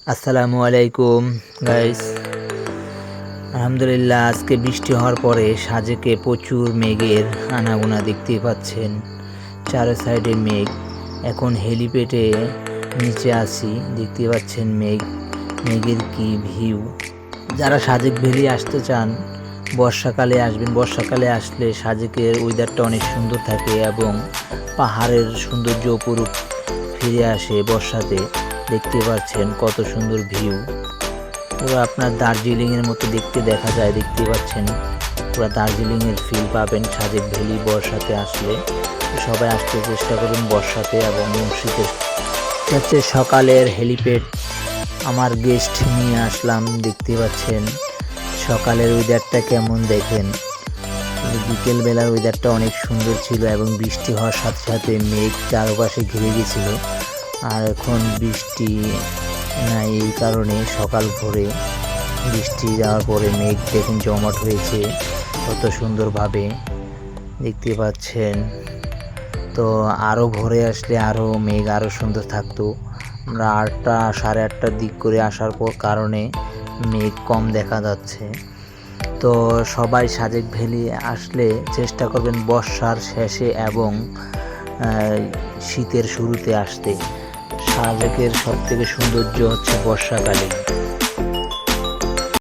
আসসালামু আলাইকুম গাইস। আলহামদুলিল্লাহ, আজকে বৃষ্টি হওয়ার পরে সাজেকে প্রচুর মেঘের আনাগোনা দেখতেই পাচ্ছেন। চারো সাইডে মেঘ। এখন হেলিপ্যাডে নিচে আসি, দেখতে পাচ্ছেন মেঘের কি ভিউ। যারা সাজেক ভ্যালি আসতে চান বর্ষাকালে আসবেন। বর্ষাকালে আসলে সাজেকের ওয়েদারটা অনেক সুন্দর থাকে এবং পাহাড়ের সৌন্দর্য অপরূপ ফিরে আসে বর্ষাতে। দেখতে পাচ্ছেন কত সুন্দর ভিউ, পুরো আপনার দার্জিলিংয়ের মতো দেখা যায়। দেখতে পাচ্ছেন পুরো দার্জিলিংয়ের ফিল পাবেন সাজেক ভ্যালি বর্ষাতে আসলে। সবাই আসতে চেষ্টা করুন বর্ষাতে এবং শীতের। হচ্ছে সকালের হেলিপ্যাড, আমার গেস্ট নিয়ে আসলাম। দেখতে পাচ্ছেন সকালের ওয়েদারটা কেমন দেখেন। বিকেলবেলার ওয়েদারটা অনেক সুন্দর ছিল এবং বৃষ্টি হওয়ার সাথে সাথে মেঘ চারপাশে ঘিরে গেছিল। আর এখন বৃষ্টি নাই, এই কারণে সকাল ভোরে বৃষ্টি যাওয়ার পরে মেঘ দেখুন জমাট হয়েছে কত সুন্দরভাবে, দেখতে পাচ্ছেন। তো আরও ভোরে আসলে আরও মেঘ আরও সুন্দর থাকতো। আমরা 8টা সাড়ে 8টার দিক করে আসার পর কারণে মেঘ কম দেখা যাচ্ছে। তো সবাই সাজেক ভ্যালি আসলে চেষ্টা করবেন বর্ষার শেষে এবং শীতের শুরুতে আসতে। সাজেকের সবথেকে সৌন্দর্য হচ্ছে বর্ষাকালে।